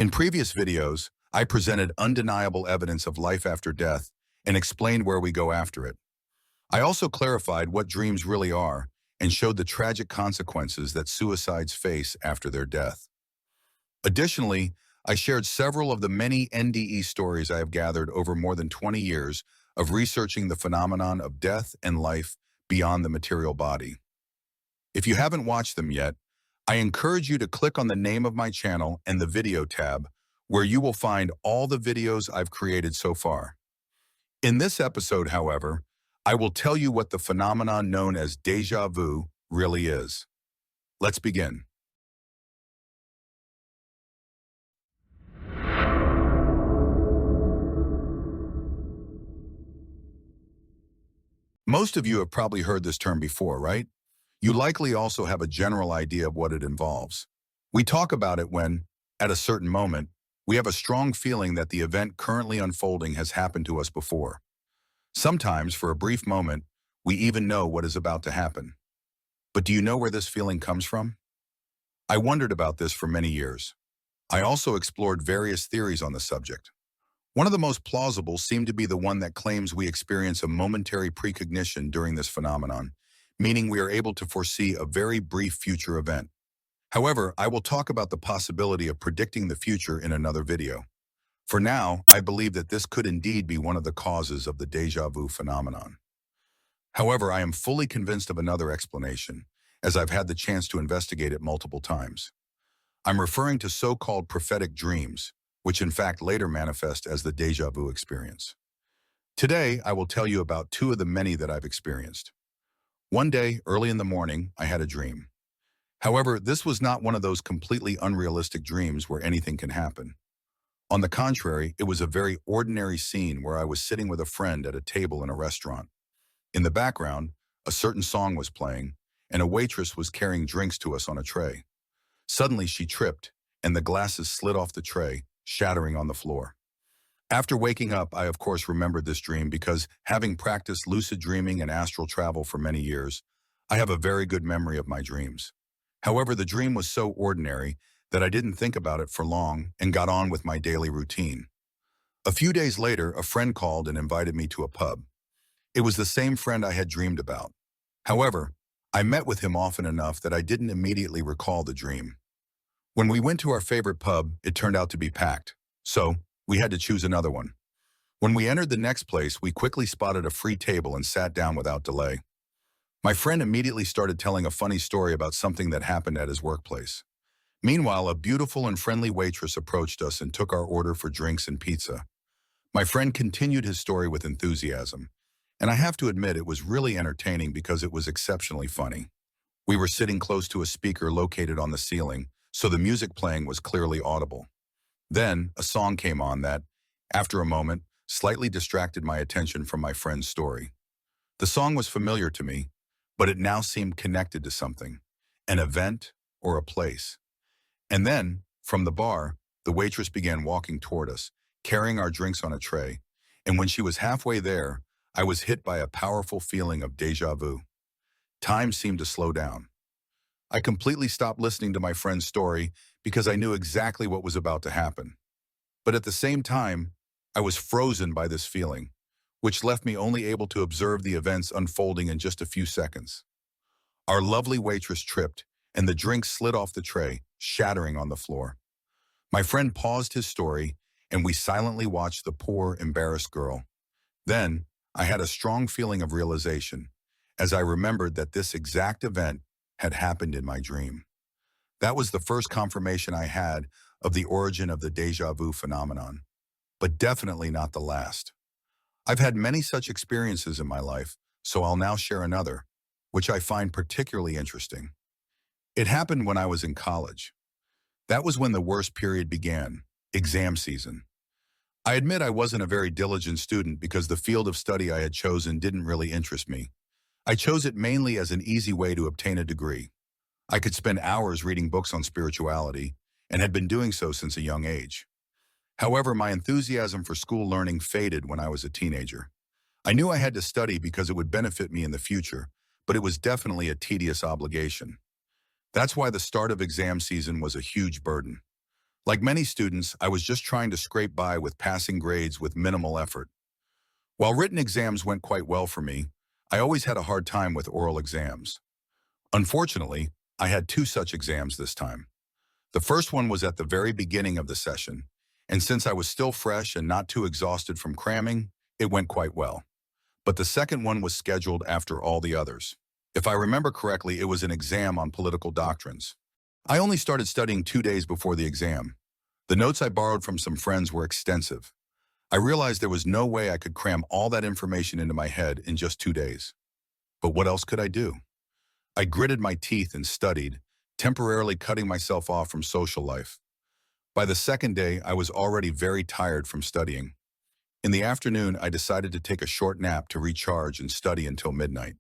In previous videos, I presented undeniable evidence of life after death and explained where we go after it. I also clarified what dreams really are and showed the tragic consequences that suicides face after their death. Additionally, I shared several of the many NDE stories I have gathered over more than 20 years of researching the phenomenon of death and life beyond the material body. If you haven't watched them yet, I encourage you to click on the name of my channel and the video tab, where you will find all the videos I've created so far. In this episode, however, I will tell you what the phenomenon known as deja vu really is. Let's begin. Most of you have probably heard this term before, right? You likely also have a general idea of what it involves. We talk about it when, at a certain moment, we have a strong feeling that the event currently unfolding has happened to us before. Sometimes, for a brief moment, we even know what is about to happen. But do you know where this feeling comes from? I wondered about this for many years. I also explored various theories on the subject. One of the most plausible seemed to be the one that claims we experience a momentary precognition during this phenomenon, meaning we are able to foresee a very brief future event. However, I will talk about the possibility of predicting the future in another video. For now, I believe that this could indeed be one of the causes of the deja vu phenomenon. However, I am fully convinced of another explanation, as I've had the chance to investigate it multiple times. I'm referring to so-called prophetic dreams, which in fact later manifest as the deja vu experience. Today, I will tell you about two of the many that I've experienced. One day, early in the morning, I had a dream. However, this was not one of those completely unrealistic dreams where anything can happen. On the contrary, it was a very ordinary scene where I was sitting with a friend at a table in a restaurant. In the background, a certain song was playing, and a waitress was carrying drinks to us on a tray. Suddenly, she tripped, and the glasses slid off the tray, shattering on the floor. After waking up, I of course remembered this dream because, having practiced lucid dreaming and astral travel for many years, I have a very good memory of my dreams. However, the dream was so ordinary that I didn't think about it for long and got on with my daily routine. A few days later, a friend called and invited me to a pub. It was the same friend I had dreamed about. However, I met with him often enough that I didn't immediately recall the dream. When we went to our favorite pub, it turned out to be packed, so we had to choose another one. When we entered the next place, we quickly spotted a free table and sat down without delay. My friend immediately started telling a funny story about something that happened at his workplace. Meanwhile, a beautiful and friendly waitress approached us and took our order for drinks and pizza. My friend continued his story with enthusiasm, and I have to admit it was really entertaining because it was exceptionally funny. We were sitting close to a speaker located on the ceiling, so the music playing was clearly audible. Then, a song came on that, after a moment, slightly distracted my attention from my friend's story. The song was familiar to me, but it now seemed connected to something, an event or a place. And then, from the bar, the waitress began walking toward us, carrying our drinks on a tray, and when she was halfway there, I was hit by a powerful feeling of deja vu. Time seemed to slow down. I completely stopped listening to my friend's story because I knew exactly what was about to happen. But at the same time, I was frozen by this feeling, which left me only able to observe the events unfolding in just a few seconds. Our lovely waitress tripped, and the drink slid off the tray, shattering on the floor. My friend paused his story, and we silently watched the poor, embarrassed girl. Then, I had a strong feeling of realization, as I remembered that this exact event had happened in my dream. That was the first confirmation I had of the origin of the deja vu phenomenon, but definitely not the last. I've had many such experiences in my life, so I'll now share another, which I find particularly interesting. It happened when I was in college. That was when the worst period began, exam season. I admit I wasn't a very diligent student because the field of study I had chosen didn't really interest me. I chose it mainly as an easy way to obtain a degree. I could spend hours reading books on spirituality, and had been doing so since a young age. However, my enthusiasm for school learning faded when I was a teenager. I knew I had to study because it would benefit me in the future, but it was definitely a tedious obligation. That's why the start of exam season was a huge burden. Like many students, I was just trying to scrape by with passing grades with minimal effort. While written exams went quite well for me, I always had a hard time with oral exams. Unfortunately, I had two such exams this time. The first one was at the very beginning of the session, and since I was still fresh and not too exhausted from cramming, it went quite well. But the second one was scheduled after all the others. If I remember correctly, it was an exam on political doctrines. I only started studying 2 days before the exam. The notes I borrowed from some friends were extensive. I realized there was no way I could cram all that information into my head in just 2 days. But what else could I do? I gritted my teeth and studied, temporarily cutting myself off from social life. By the second day, I was already very tired from studying. In the afternoon, I decided to take a short nap to recharge and study until midnight.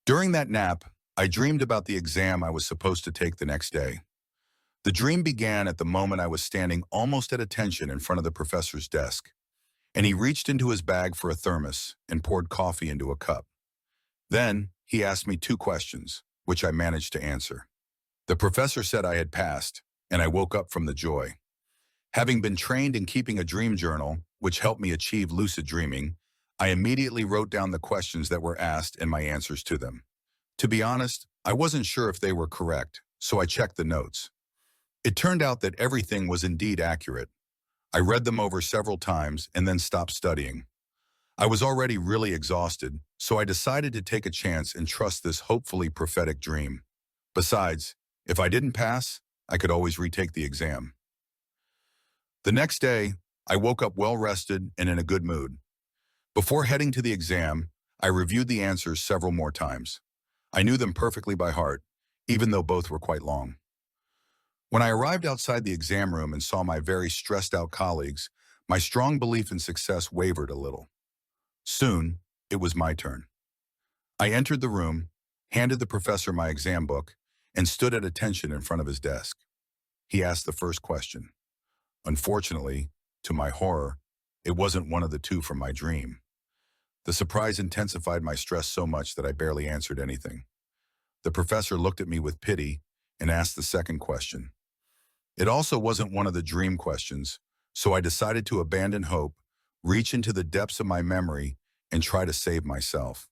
During that nap, I dreamed about the exam I was supposed to take the next day. The dream began at the moment I was standing almost at attention in front of the professor's desk, and he reached into his bag for a thermos and poured coffee into a cup. Then, he asked me 2 questions, which I managed to answer. The professor said I had passed, and I woke up from the joy. Having been trained in keeping a dream journal, which helped me achieve lucid dreaming, I immediately wrote down the questions that were asked and my answers to them. To be honest, I wasn't sure if they were correct, so I checked the notes. It turned out that everything was indeed accurate. I read them over several times and then stopped studying. I was already really exhausted, so I decided to take a chance and trust this hopefully prophetic dream. Besides, if I didn't pass, I could always retake the exam. The next day, I woke up well-rested and in a good mood. Before heading to the exam, I reviewed the answers several more times. I knew them perfectly by heart, even though both were quite long. When I arrived outside the exam room and saw my very stressed-out colleagues, my strong belief in success wavered a little. Soon, it was my turn. I entered the room, handed the professor my exam book, and stood at attention in front of his desk. He asked the first question. Unfortunately, to my horror, it wasn't one of the two from my dream. The surprise intensified my stress so much that I barely answered anything. The professor looked at me with pity and asked the second question. It also wasn't one of the dream questions, so I decided to abandon hope, reach into the depths of my memory, and try to save myself.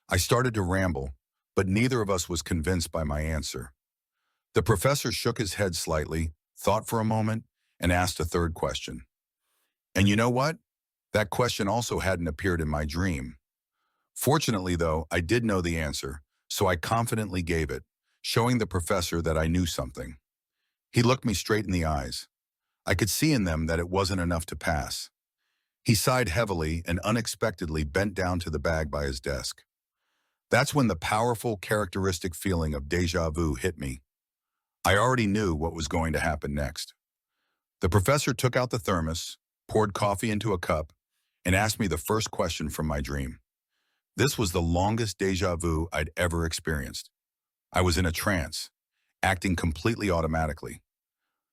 I started to ramble, but neither of us was convinced by my answer. The professor shook his head slightly, thought for a moment, and asked a third question. And you know what? That question also hadn't appeared in my dream. Fortunately, though, I did know the answer, so I confidently gave it, showing the professor that I knew something. He looked me straight in the eyes. I could see in them that it wasn't enough to pass. He sighed heavily and unexpectedly bent down to the bag by his desk. That's when the powerful, characteristic feeling of deja vu hit me. I already knew what was going to happen next. The professor took out the thermos, poured coffee into a cup, and asked me the first question from my dream. This was the longest deja vu I'd ever experienced. I was in a trance, acting completely automatically.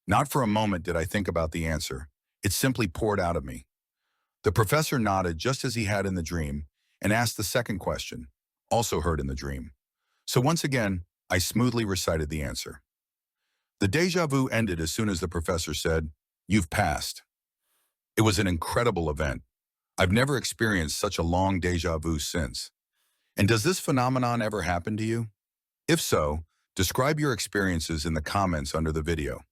Not for a moment did I think about the answer. It simply poured out of me. The professor nodded just as he had in the dream and asked the second question, also heard in the dream. So once again, I smoothly recited the answer. The deja vu ended as soon as the professor said, "You've passed." It was an incredible event. I've never experienced such a long deja vu since. And does this phenomenon ever happen to you? If so, describe your experiences in the comments under the video.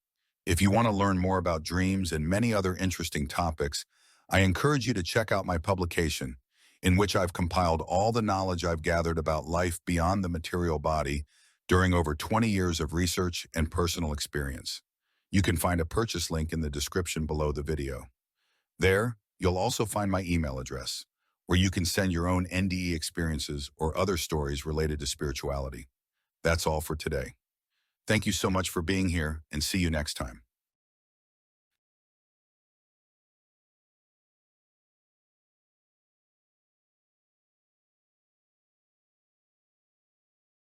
If you want to learn more about dreams and many other interesting topics, I encourage you to check out my publication, in which I've compiled all the knowledge I've gathered about life beyond the material body during over 20 years of research and personal experience. You can find a purchase link in the description below the video. There, you'll also find my email address, where you can send your own NDE experiences or other stories related to spirituality. That's all for today. Thank you so much for being here, and see you next time.